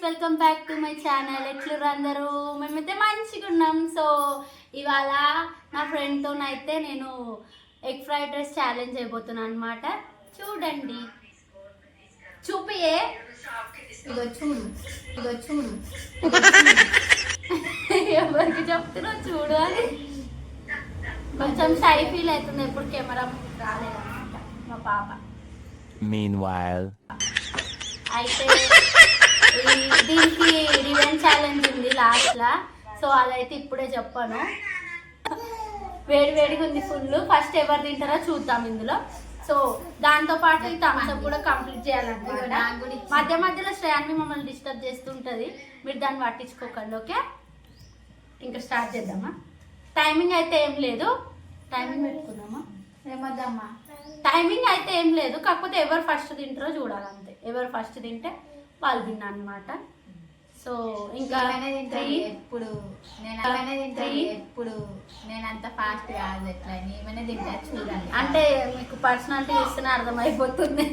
Welcome back to my channel. ఎట్లుర్రు అందరూ? మేమైతే మంచిగా ఉన్నాం. సో ఇవాళ నా ఫ్రెండ్తోనైతే నేను ఎగ్ ఫ్రైడ్ రైస్ ఛాలెంజ్ అయిపోతున్నాను అనమాట. చూడండి, చూపియే, ఇగో చూడు, ఇగో చూడు, ఎవరికి చెప్తున్నావు చూడు అని. కొంచెం షై ఫీల్ అవుతుంది, ఎప్పుడు కెమెరా రాలేదన్నమాట మా పాప. Meanwhile, అయితే దీనికి రివెంజ్ ఛాలెంజ్ ఉంది లాస్ట్లా. సో అదైతే ఇప్పుడే చెప్పాను. వేడి వేడిగా ఉంది ఫుల్. ఫస్ట్ ఎవరు తింటారో చూద్దాం ఇందులో. సో దాంతో పాటు ఈ థమ్స్అప్ కూడా కంప్లీట్ చేయాలన్నమాట. మధ్య మధ్యలో శ్రేయాన్ని మమ్మల్ని డిస్టర్బ్ చేస్తుంటుంది, మీరు దాన్ని పట్టించుకోకండి. ఓకే, ఇంకా స్టార్ట్ చేద్దామా? టైమింగ్ అయితే ఏం లేదు. టైమింగ్ పెట్టుకుందామా? ఏమద్దామా? టైమింగ్ అయితే ఏం లేదు, కాకపోతే ఎవరు ఫస్ట్ తింటారో చూడాలంతే. ఎవరు ఫస్ట్ తింటే వాళ్ళు తిన్నా అనమాట. సో ఇంకా ఎప్పుడు నేను అంత ఫాస్ట్ కాదు, ఎట్లా ఏమైనా తింటా చూడాలి. అంటే మీకు పర్సనాలిటీ ఇస్తున్నా అర్థమైపోతుంది.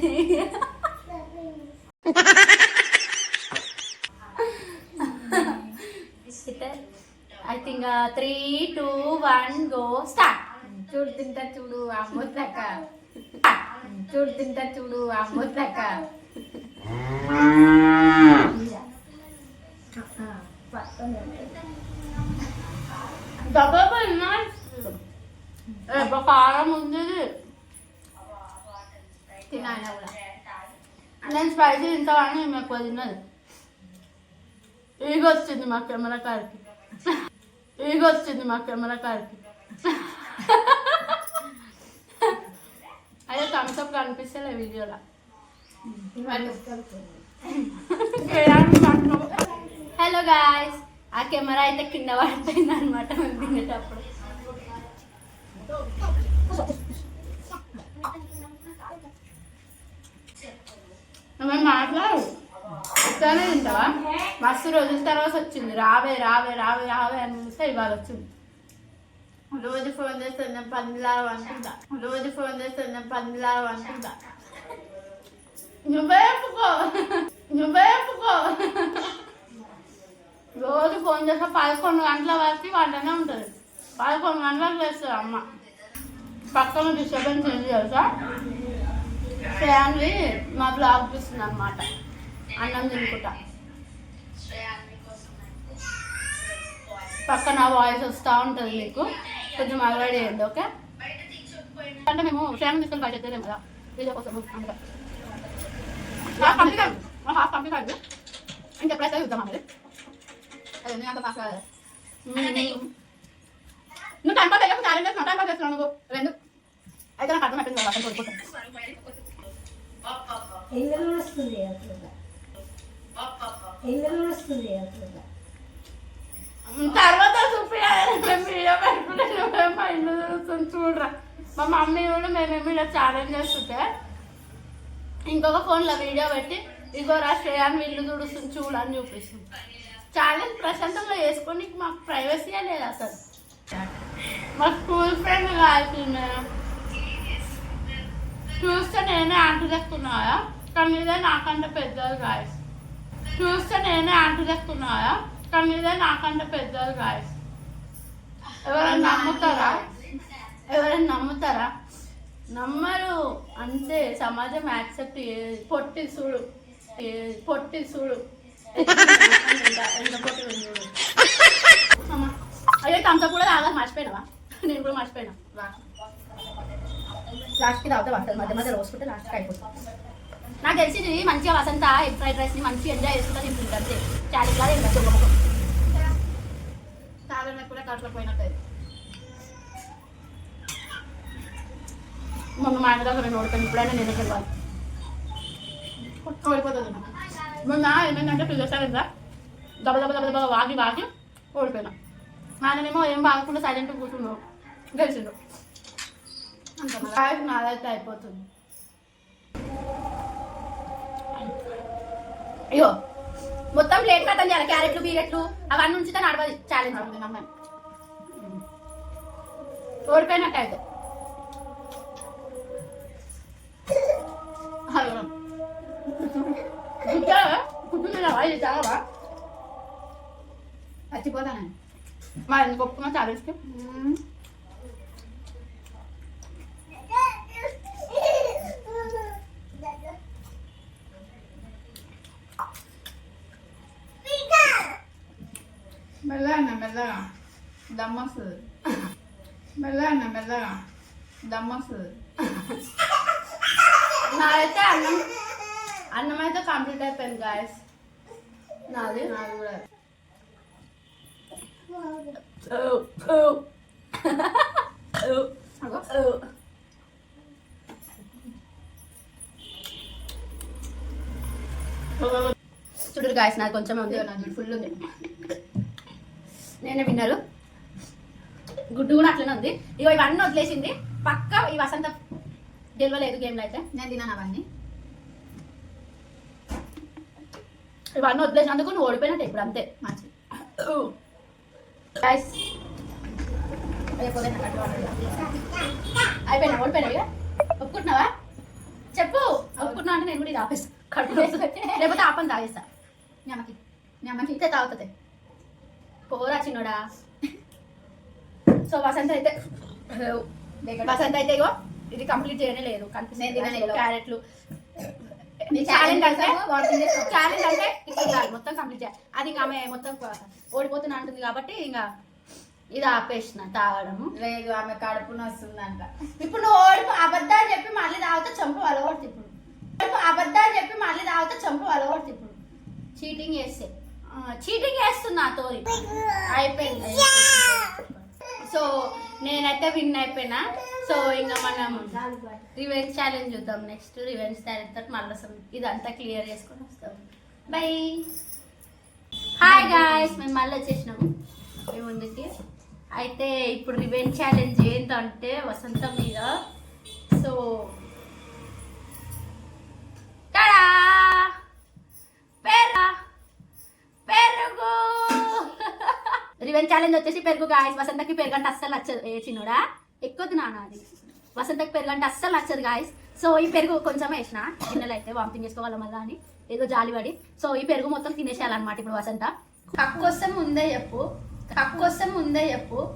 I think 3, 2, 1 go start. చూడు తింటా చూడు అమ్మొద్దక్క, చూడు తింటా చూడు అమ్మొద్దక్క. కారం ఉంది, తినాలి కూడా. నేను స్పైసీ తింటామని మేము ఎక్కువ తిన్నది. ఈగొచ్చింది మా కెమెరా కాడికి, ఈగొచ్చింది మా కెమెరా కాడికి. అదే థమ్స్అప్ కనిపిస్తలే వీడియోలో. హలో గాయ్స్, ఆ కెమెరా అయితే కింద పడిపోయింది అనమాట మేము తినేటప్పుడు. మేము మాట్లాడు ఇట్లానే తింటావా? మస్తు రోజుల తర్వాత వచ్చింది. రావే రావే రావే రావే అని చూస్తే ఇవాళ వచ్చింది. రోజు ఫోన్ చేస్తున్నా పందిలాగా అనుకుంటా, రోజు ఫోన్ చేస్తున్నా పందిలాగా అనుకుంటా. నువ్వే ఒప్పుకో, నువ్వే ఒప్పుకో. రోజు ఫోన్ చేస్తే 11 గంటల వరకు వంటనే ఉంటుంది. 11 గంటలకు చేస్తుంది అమ్మ. పక్కన డిస్టర్బెన్స్ ఏంటి తెలుసా? ఫ్యామిలీ మా బ్లాగ్ చూస్తుంది అనమాట, అన్నం తినుకుంటా. పక్కన వాయిస్ వస్తూ ఉంటుంది, మీకు కొంచెం అలవాటు చేయండి. ఓకే, అంటే మేము ఫ్యామిలీ తీసుకొని బయట ఎత్తలేము కదా వీడియో కోసం. అందుకే హాఫ్ కంప్లీట్ కాదు, ఇంకెప్పుడైతే చూద్దాం అన్నది. అదే అంత బాగా నువ్వు టైం పాస్ అయ్యాక ఛాలెంజ్ చేస్తున్నావు, టైం పాస్ చేస్తున్నావు నువ్వు రెండు. అయితే నాకు అర్థం అయిపోయింది అర్థం కోరుకుంటాను. తర్వాత వీడియో పెట్టుకుంటే మా ఇల్లు చూస్తుంది చూడరా. మా మమ్మీ కూడా మేమేమి ఇలా ఛాలెంజ్ చేస్తుంటే ఇంకొక ఫోన్లో వీడియో పెట్టి ఇగోరా శ్రేయాన్ని ఇల్లు తుడుస్తుంది చూడని చూపిస్తుంది. ఛాలెంజ్ ప్రశాంతంగా చేసుకొని మాకు ప్రైవసీయే లేదు అసలు. మా స్కూల్ ఫ్రెండ్ కాల్సింది చూస్తే నేనే ఆంటీ తెస్తున్నాయా, కానీ ఇదే నాకంటే పెద్దది గాయస్. చూస్తే నేనే ఆంటీ తెస్తున్నాయా, కానీ ఇదే నాకంటే పెద్దది గాయస్. ఎవరైనా నమ్ముతారా? ఎవరైనా నమ్ముతారా? నమ్మరు అంతే. సమాజం యాక్సెప్ట్ పొట్టి చూడు, పొట్టి చూడు ఎంత పొట్టి చూడు. అయ్యో థమ్స్అప్ కూడా తాగా మర్చిపోయినావా? నేను కూడా మర్చిపోయినా. లాస్ట్కి తాగుతా వస్తుంది, మధ్య మధ్య రోజుకుంటే లాస్ట్కి అయిపోతుంది. నాకు తెలిసి మంచిగా వసంత ఎగ్ ఫ్రైడ్ రైస్ని మంచిగా ఎంజాయ్ చేసుకుంటా తింటుంది అంతే. చాలీలా తింటారు చాలా కూడా కట్ల పోయినట్టు. మొన్న మా ఆయన దగ్గర ఓడిపోయింది, ఇప్పుడైనా నేను వెళ్ళాలి. ఓడిపోతుంది. మొన్న ఏమైందంటే పిల్లసారిందా దెబ్బ దెబ్బ దెబ్బ దెబ్బ వాగి వాగి ఓడిపోయినా. ఆయననేమో ఏం బాగకుండా సైలెంట్గా కూర్చున్నావు, గెలిచిండు. అంత నాదైతే అయిపోతుంది. అయ్యో మొత్తం ప్లేట్ కట్టం చేయాలి. క్యారెట్లు బీరెట్లు అవన్నీ ఉంచితే నడవది. ఛాలెంజ్ అవుతుంది అమ్మాయి. ఓడిపోయినట్టు అయితే కుట్టుకున్నావా ఇది తాగవా చచ్చిపోతాను మరి ఎందుకు ఒప్పుకున్నా ఛాలెంజ్కి మెల్లగా దమ్ వస్తుంది మెల్లగా దమ్ వస్తుంది నాదైతే అన్నం అయితే కంప్లీట్ అయిపోయింది గాయస్ నాది కూడా చూడు గాయస్ నాది కొంచెం ఉంది నాది ఫుల్ ఉంది నేనే విన్నారు గుడ్డు కూడా అట్లనే ఉంది ఇగో ఇవన్నీ వదిలేసింది పక్క ఈ వసంత గెలవలేదు గేమ్లో అయితే నేను తిన్నాను అవన్నీ ఇవన్నీ వదిలేసినందుకు నువ్వు ఓడిపోయినట్టు ఇప్పుడు అంతే మంచి గాయస్ అయిపోయినా ఓడిపోయినా ఇక ఒప్పుకుంటున్నావా చెప్పు ఒప్పుకుంటున్నా అంటే నేను కూడా ఇది ఆపేస్తా కడుపు లేకపోతే ఆపని తాగేస్తా మీ అమ్మకి ఇస్తే తాగుతుంది పోరా చిన్నోడా సో వసంత అయితే ఇగో ఇది కంప్లీట్ చేయనే లేదు నేను తిననే కనిపిస్తుంది లేదు. క్యారెట్లు ఛాలెంజ్ ఛాలెంజ్ అంటే ఇప్పుడు కాదు మొత్తం కంప్లీట్ చేయాలి అది ఇంకా ఆమె మొత్తం ఓడిపోతున్నా అంటుంది కాబట్టి ఇంకా ఇది ఆపేసిన తాగడము లేదు ఆమె కడుపు నొస్తుందంట ఇప్పుడు నువ్వు అబద్ధాలు చెప్పి మళ్ళీ తాగితే చంపు అలవాడుతుంది ఇప్పుడు అబద్ధాలు చెప్పి మళ్ళీ తాగితే చంపు అలవాడుతుంది ఇప్పుడు చీటింగ్ చేస్తే చీటింగ్ చేస్తున్నా తోరి అయిపోయింది సో నేనైతే విన్ అయిపోయినా సో ఇంకా మనం రివెంజ్ ఛాలెంజ్ చూద్దాం నెక్స్ట్ రివెంజ్ ఛాలెంజ్ తోటి మళ్ళీ ఇదంతా క్లియర్ చేసుకొని వస్తాం బై హాయ్ గాయ్స్ మేము మళ్ళీ వచ్చేసినాము మీ ముందుకి అయితే ఇప్పుడు రివెంజ్ ఛాలెంజ్ ఏంటంటే వసంత మీద సో టడా పెరుగు రివెంజ్ ఛాలెంజ్ వచ్చేసి పెరుగు గాయస్ వసంతకి పెరుగు అంటే అస్సలు నచ్చదు ఏ చిన్నోడా ఎక్కువది నాన్న అది వసంతకి పెరుగు అంటే అస్సలు నచ్చదు గాయస్ సో ఈ పెరుగు కొంచెం వేసిన గిన్నెలు అయితే వామిటింగ్ చేసుకోవాలి మళ్ళీ అని ఏదో జాలిపడి సో ఈ పెరుగు మొత్తం తినేసేయాలన్నమాట ఇప్పుడు వసంత కక్కొస్తే ముందే చెప్పు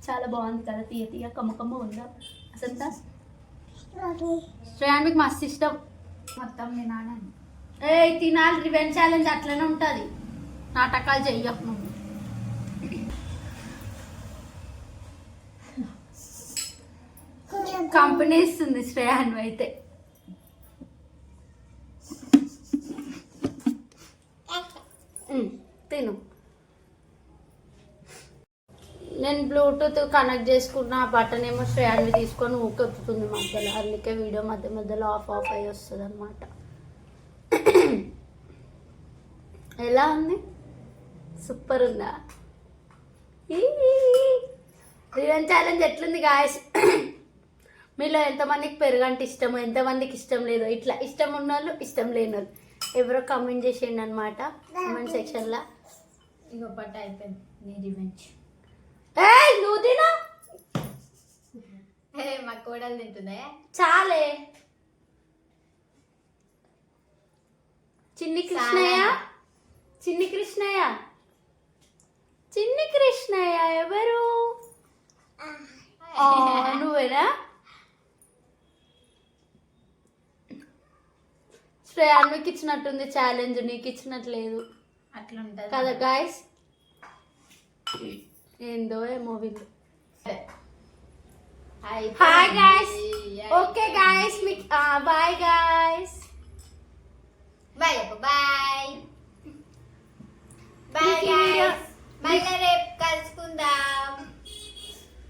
చాలా బాగుంది కదా తీయ తీయ కమ్మ ఉందా వసంత శ్రేయాన్వికి మస్తు ఇష్టం మొత్తం మీ నాన్న ఏ తినాలి రివెంజ్ ఛాలెంజ్ అట్లనే ఉంటుంది నాటకాలు చెయ్యకు నువ్వు కంపెనీ ఇస్తుంది శ్రేయాన్వి అయితే తిను నేను బ్లూటూత్ కనెక్ట్ చేసుకున్న ఆ బటన్ ఏమో శ్రేయాన్వి తీసుకొని ఊకెత్తుతుంది మధ్యలో అందుకే వీడియో మధ్య మధ్యలో ఆఫ్ అయ్యి వస్తుంది అనమాట ఎలా ఉంది సూపర్ ఉందా రివెంజ్ ఛాలెంజ్ ఎట్లుంది గాయస్ మీలో ఎంతమందికి పెరుగంటే ఇష్టమో ఎంతమందికి ఇష్టం లేదో ఇట్లా ఇష్టం ఉన్న వాళ్ళు ఇష్టం లేని వాళ్ళు ఎవరో కమెంట్ చేసేయండి అనమాట కమెంట్ సెక్షన్లో ఇంకో పట్ట అయిపోయింది నీ రివెంజ్ నువ్వు తినా మా కోడలు తింటుందే చాలే చిన్ని కృష్ణయ్య ఎవరు నువ్వేనా శ్రేయాన్వికి ఇచ్చినట్టుంది ఛాలెంజ్ నీకు ఇచ్చినట్లేదు అట్లా ఉంటుంది కదా గాయస్ ఏందో ఏమో వీళ్ళు hi guys okay guys bye guys bye bye bye guys మళ్ళీ రేపు కలుసుకుందాం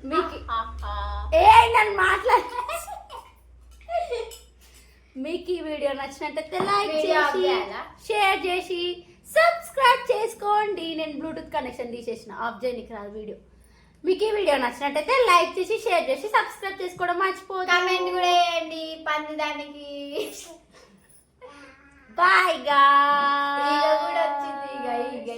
మీకు నన్ను మాట్లాడ మీకు ఈ వీడియో నచ్చినట్టయితే లైక్ చేసి షేర్ చేసి సబ్స్క్రైబ్ చేసుకోండి నేను బ్లూటూత్ కనెక్షన్ తీసేసిన ఆఫ్ చేయడానికి రాదు వీడియో మీకు ఈ వీడియో నచ్చినట్టయితే లైక్ చేసి షేర్ చేసి సబ్స్క్రైబ్ చేసుకోవడం మర్చిపోదు కామెంట్ కూడా చేయండి పందిదానికి బాయ్ గా కూడా వచ్చింది ఇక